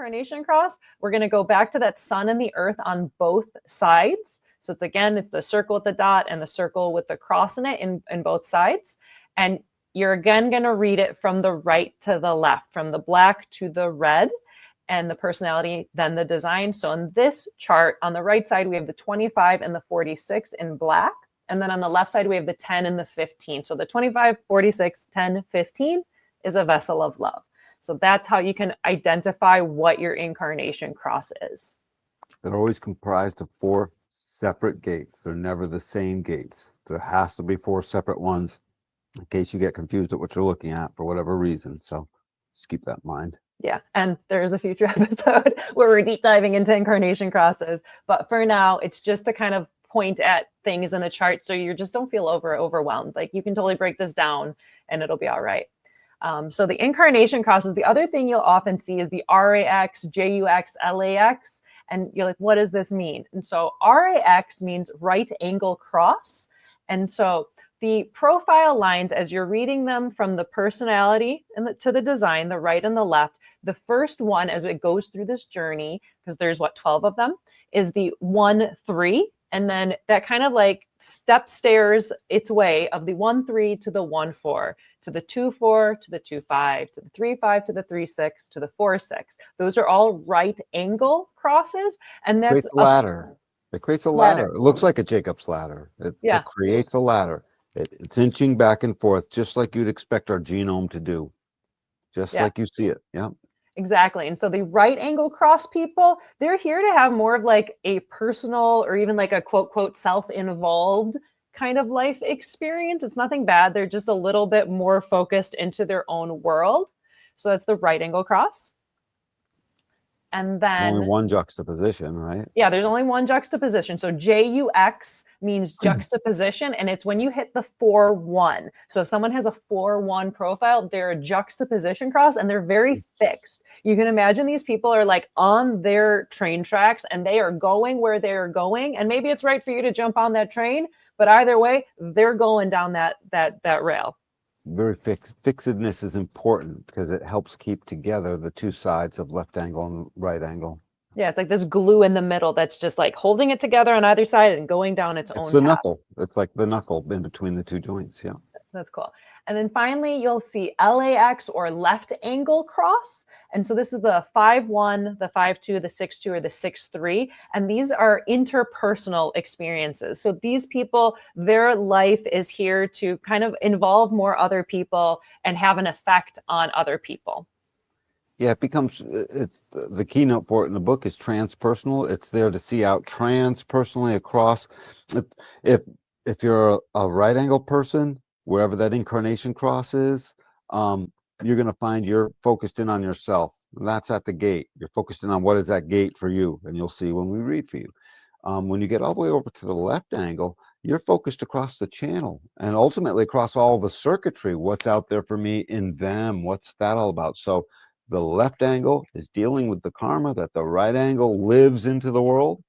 Incarnation Cross, we're going to go back to that sun and the earth on both sides. So it's the circle with the dot and the circle with the cross in it in both sides. And you're again going to read it from the right to the left, from the black to the red, and the personality, then the design. So in this chart, on the right side, we have the 25 and the 46 in black. And then on the left side, we have the 10 and the 15. So the 25, 46, 10, 15 is a vessel of love. So that's how you can identify what your Incarnation Cross is. They're always comprised of 4 separate gates. They're never the same gates. There has to be 4 separate ones in case you get confused at what you're looking at for whatever reason. So just keep that in mind. Yeah, and there's a future episode where we're deep diving into Incarnation Crosses. But for now, it's just to kind of point at things in the chart so you just don't feel overwhelmed. Like, you can totally break this down and it'll be all right. So the Incarnation Crosses, the other thing you'll often see is the RAX, JUX, LAX. And you're like, what does this mean? And so RAX means right angle cross. And so the profile lines, as you're reading them from the personality to the design, the right and the left, the first one as it goes through this journey, because there's 12 of them, is the 1-3. And then that kind of like stairs its way of the 1-3 to the 1-4, to the 2-4, to the 2-5, to the 3-5, to the 3-6, to the 4-6. Those are all right angle crosses. And that's creates a ladder. It creates a ladder. It looks like a Jacob's ladder. It creates a ladder. It's inching back and forth, just like you'd expect our genome to do. Just like you see it. Yeah. Exactly. And so the right angle cross people, they're here to have more of like a personal or even like a quote self-involved kind of life experience. It's nothing bad. They're just a little bit more focused into their own world. So that's the right angle cross. And then only one juxtaposition, right? Yeah, there's only one juxtaposition. So JUX means juxtaposition, and it's when you hit the 4-1. So if someone has a 4-1 profile, they're a juxtaposition cross, and they're very fixed. You can imagine these people are like on their train tracks, and they are going where they're going. And maybe it's right for you to jump on that train, but either way, they're going down that rail. Very fixedness is important because it helps keep together the 2 sides of left angle and right angle. Yeah, it's like this glue in the middle that's just like holding it together on either side and going down its own path. It's the knuckle. It's like the knuckle in between the 2 joints. Yeah. That's cool. And then finally, you'll see LAX or left angle cross. And so this is the 5-1, the 5-2, the 6-2, or the 6-3. And these are interpersonal experiences. So these people, their life is here to kind of involve more other people and have an effect on other people. Yeah, it's the keynote for it in the book is transpersonal. It's there to see out transpersonally across. If you're a right angle person, wherever that Incarnation Cross is, you're going to find you're focused in on yourself. That's at the gate. You're focused in on what is that gate for you, and you'll see when we read for you. When you get all the way over to the left angle, you're focused across the channel and ultimately across all the circuitry. What's out there for me in them? What's that all about? So the left angle is dealing with the karma that the right angle lives into the world.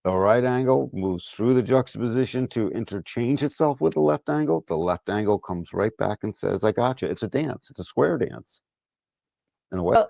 The right angle moves through the juxtaposition to interchange itself with the left angle. The left angle comes right back and says, I got you. It's a dance. It's a square dance. In a way,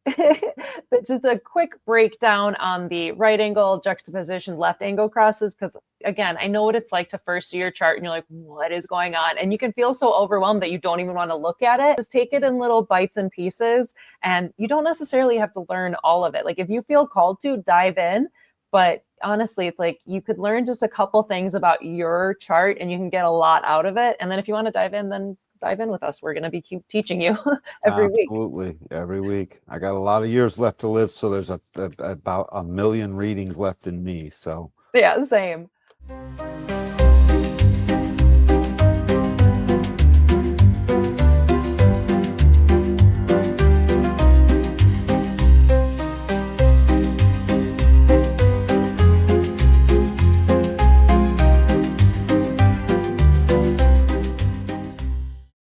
it's just a quick breakdown on the right angle, juxtaposition, left angle crosses. Because again, I know what it's like to first see your chart and you're like, what is going on? And you can feel so overwhelmed that you don't even want to look at it. Just take it in little bites and pieces. And you don't necessarily have to learn all of it. Like if you feel called to, dive in. But honestly, it's like you could learn just a couple things about your chart and you can get a lot out of it. And then if you want to dive in, then dive in with us. We're going to keep teaching you every week. Absolutely. Every week. I got a lot of years left to live. So there's about 1 million readings left in me. So yeah, same.